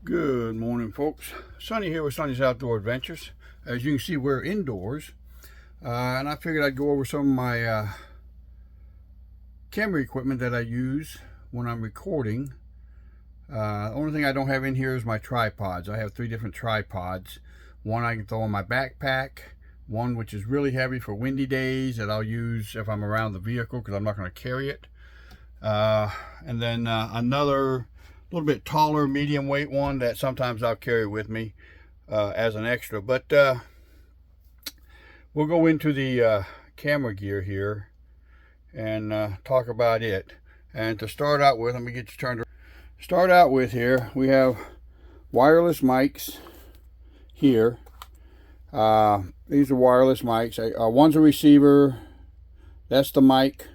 Good morning, folks. Sonny here with Sonny's Outdoor Adventures. As you can see, we're indoors, and I figured I'd go over some of my camera equipment that I use when I'm recording. The only thing I don't have in here is my tripods. I have 3 different tripods. One I can throw in my backpack, one which is really heavy for windy days that I'll use if I'm around the vehicle because I'm not going to carry it, and then another a little bit taller medium weight one that sometimes I'll carry with me as an extra. But we'll go into the camera gear here and talk about it. And to start out with, let me get you turned around. Start out with here, we have wireless mics here. These are wireless mics. One's a receiver, that's the mic,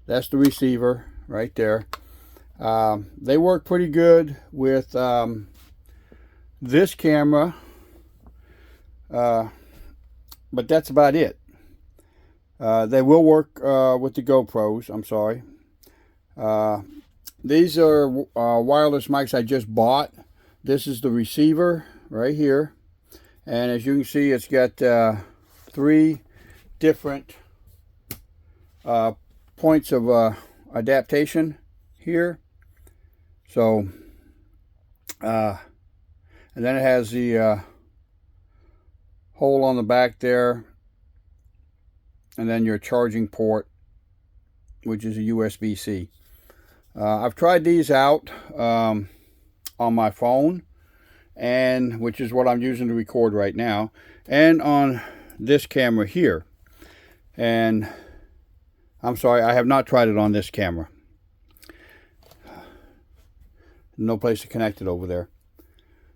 that's the receiver right there. They work pretty good with this camera, but that's about it. They will work with the GoPros, I'm sorry. These are wireless mics I just bought. This is the receiver right here, and as you can see, it's got 3 different points of adaptation here. So, and then it has the hole on the back there, and then your charging port, which is a USB-C. I've tried these out on my phone, and which is what I'm using to record right now, and on this camera here. And I'm sorry, I have not tried it on this camera. No place to connect it over there.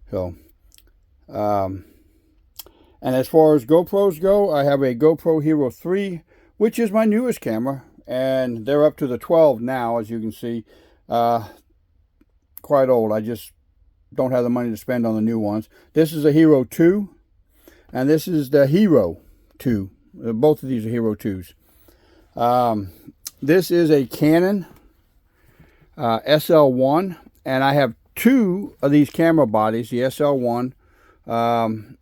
So, and as far as GoPros go, I have a GoPro Hero 3, which is my newest camera, and they're up to the 12 now, as you can see. Quite old. I just don't have the money to spend on the new ones. This is a Hero 2, and this is the Hero 2. Both of these are Hero 2s. This is a Canon SL1. And I have 2 of these camera bodies, the SL1. And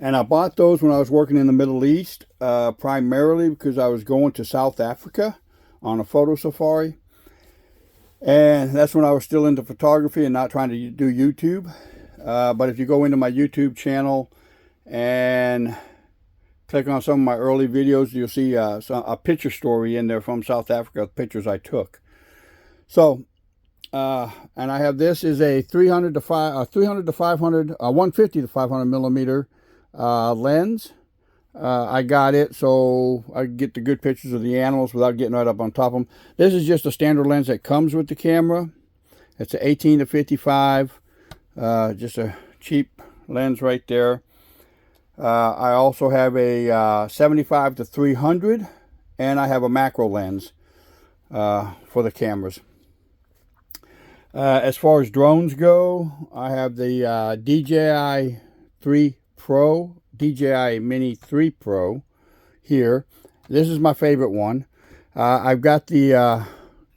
I bought those when I was working in the Middle East, primarily because I was going to South Africa on a photo safari. And that's when I was still into photography and not trying to do YouTube. But if you go into my YouTube channel and click on some of my early videos, you'll see a picture story in there from South Africa, pictures I took. So, and I have this is a 150 to 500 millimeter lens. I got it so I can get the good pictures of the animals without getting right up on top of them. This is just a standard lens that comes with the camera. It's an 18 to 55, just a cheap lens right there. I also have a 75 to 300, and I have a macro lens for the cameras. As far as drones go, I have the DJI 3 Pro, DJI Mini 3 Pro here. This is my favorite one. I've got the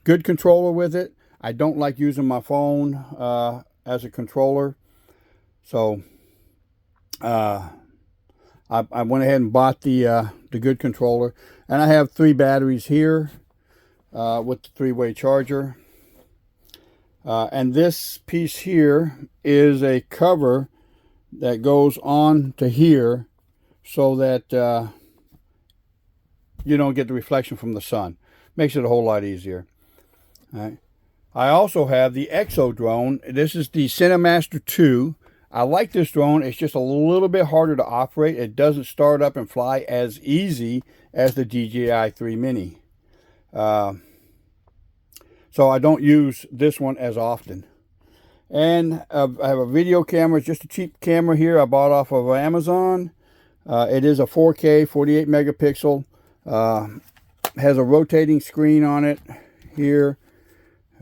good controller with it. I don't like using my phone as a controller. So I went ahead and bought the good controller. And I have 3 batteries here with the 3-way charger. And this piece here is a cover that goes on to here so that you don't get the reflection from the sun. Makes it a whole lot easier. All right. I also have the Exo drone. This is the Cinemaster 2. I like this drone. It's just a little bit harder to operate. It doesn't start up and fly as easy as the DJI 3 Mini. So I don't use this one as often. And I have a video camera. It's just a cheap camera here I bought off of Amazon. It is a 4K, 48 megapixel. Has a rotating screen on it here,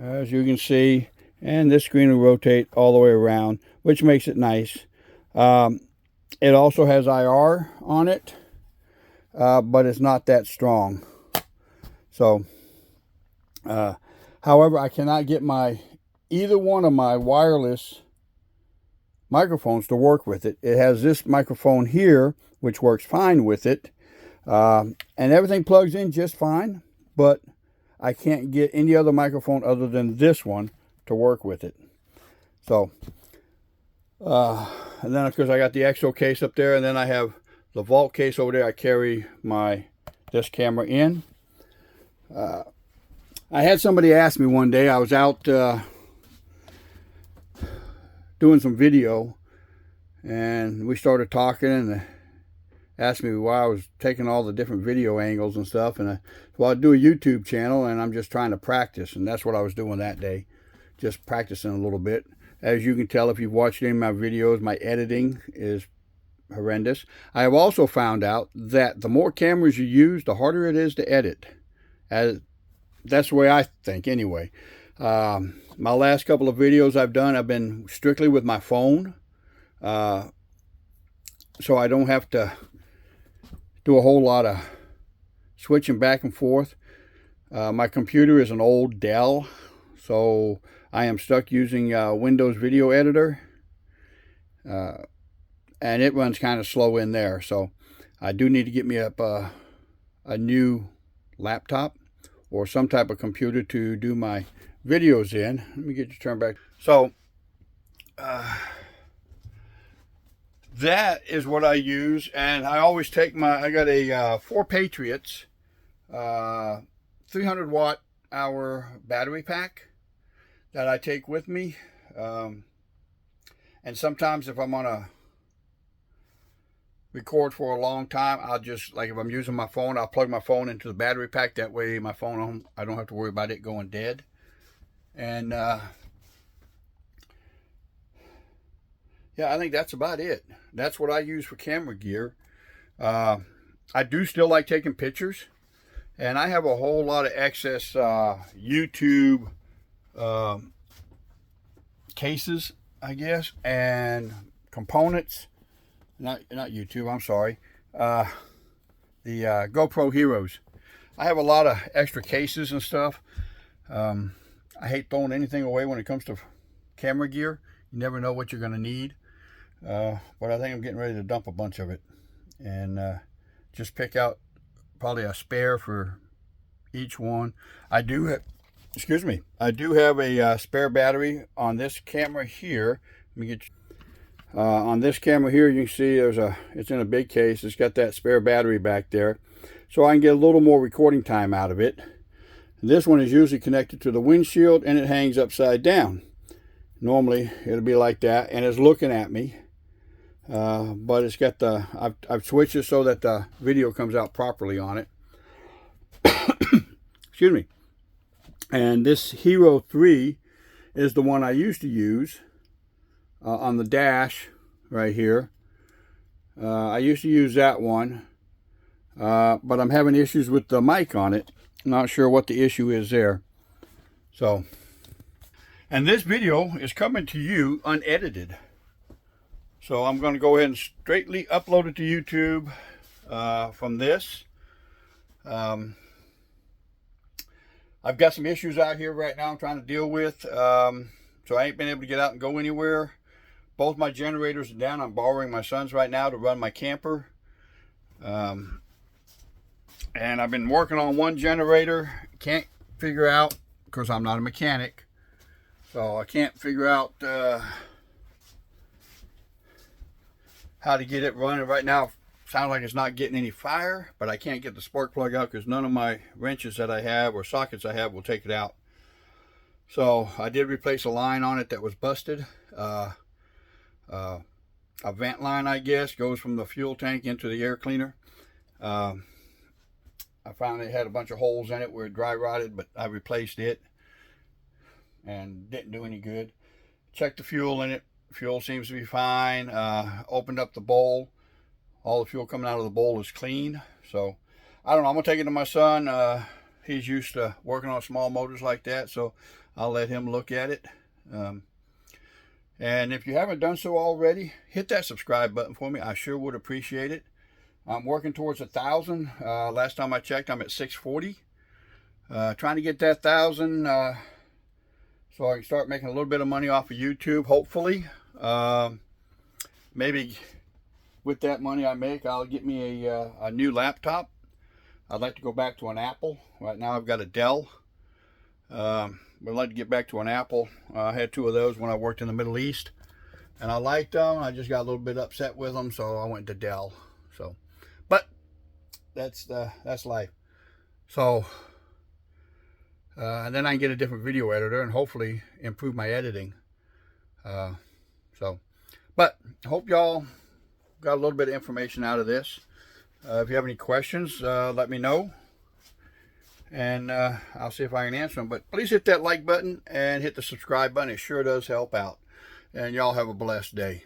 as you can see. And this screen will rotate all the way around, which makes it nice. It also has IR on it, but it's not that strong. So, however, I cannot get my either one of my wireless microphones to work with it. It has this microphone here, which works fine with it. And everything plugs in just fine, but I can't get any other microphone other than this one to work with it. So, and then of course I got the XO case up there, and then I have the vault case over there. I carry this camera in. I had somebody ask me one day, I was out doing some video, and we started talking, and asked me why I was taking all the different video angles and stuff. And well, I do a YouTube channel, and I'm just trying to practice, and that's what I was doing that day, just practicing a little bit. As you can tell if you've watched any of my videos, my editing is horrendous. I have also found out that the more cameras you use, the harder it is to edit. That's the way I think anyway. My last couple of videos I've done, I've been strictly with my phone, so I don't have to do a whole lot of switching back and forth. My computer is an old Dell, so I am stuck using Windows Video Editor, and it runs kind of slow in there. So I do need to get me up a new laptop or some type of computer to do my videos in. Let me get you turned back. So that is what I use, and I always take I got a 4 Patriots 300 watt hour battery pack that I take with me, and sometimes if I'm on a record for a long time, I'll just, like if I'm using my phone, I'll plug my phone into the battery pack. That way my phone, I don't have to worry about it going dead. And yeah, I think that's about it. That's what I use for camera gear. I do still like taking pictures, and I have a whole lot of excess YouTube cases, I guess, and components. Not YouTube, I'm sorry. The GoPro Heroes. I have a lot of extra cases and stuff. I hate throwing anything away when it comes to camera gear. You never know what you're going to need. But I think I'm getting ready to dump a bunch of it. And just pick out probably a spare for each one. I do have, I do have a spare battery on this camera here. Let me get you. On this camera here, you can see it's in a big case. It's got that spare battery back there, so I can get a little more recording time out of it. This one is usually connected to the windshield, and it hangs upside down. Normally it'll be like that, and it's looking at me, but it's got I've switched it so that the video comes out properly on it. Excuse me. And this Hero 3 is the one I used to use on the dash right here. I used to use that one, but I'm having issues with the mic on it. Not sure what the issue is there. So, and this video is coming to you unedited. So I'm going to go ahead and straightly upload it to YouTube from this. I've got some issues out here right now I'm trying to deal with. So I ain't been able to get out and go anywhere. Both my generators are down. I'm borrowing my son's right now to run my camper. And I've been working on one generator. Can't figure out, because I'm not a mechanic, so I can't figure out how to get it running. Right now, sounds like it's not getting any fire, but I can't get the spark plug out because none of my wrenches that I have or sockets I have will take it out. So I did replace a line on it that was busted. A vent line, I guess, goes from the fuel tank into the air cleaner. I found it had a bunch of holes in it where it dry rotted, but I replaced it and didn't do any good. Checked the fuel in it. Fuel seems to be fine. Opened up the bowl. All the fuel coming out of the bowl is clean. So I don't know. I'm gonna take it to my son. He's used to working on small motors like that, so I'll let him look at it. And if you haven't done so already, hit that subscribe button for me. I sure would appreciate it. I'm working towards 1,000. Last time I checked, I'm at 640. Trying to get that 1,000 so I can start making a little bit of money off of YouTube, hopefully. Maybe with that money I make, I'll get me a new laptop. I'd like to go back to an Apple. Right now I've got a Dell. But I'd like to get back to an Apple. I had 2 of those when I worked in the Middle East, and I liked them. I just got a little bit upset with them, so I went to Dell. So, but that's life. So, and then I can get a different video editor and hopefully improve my editing. But hope y'all got a little bit of information out of this. If you have any questions, let me know, and I'll see if I can answer them. But please hit that like button and hit the subscribe button. It sure does help out. And y'all have a blessed day.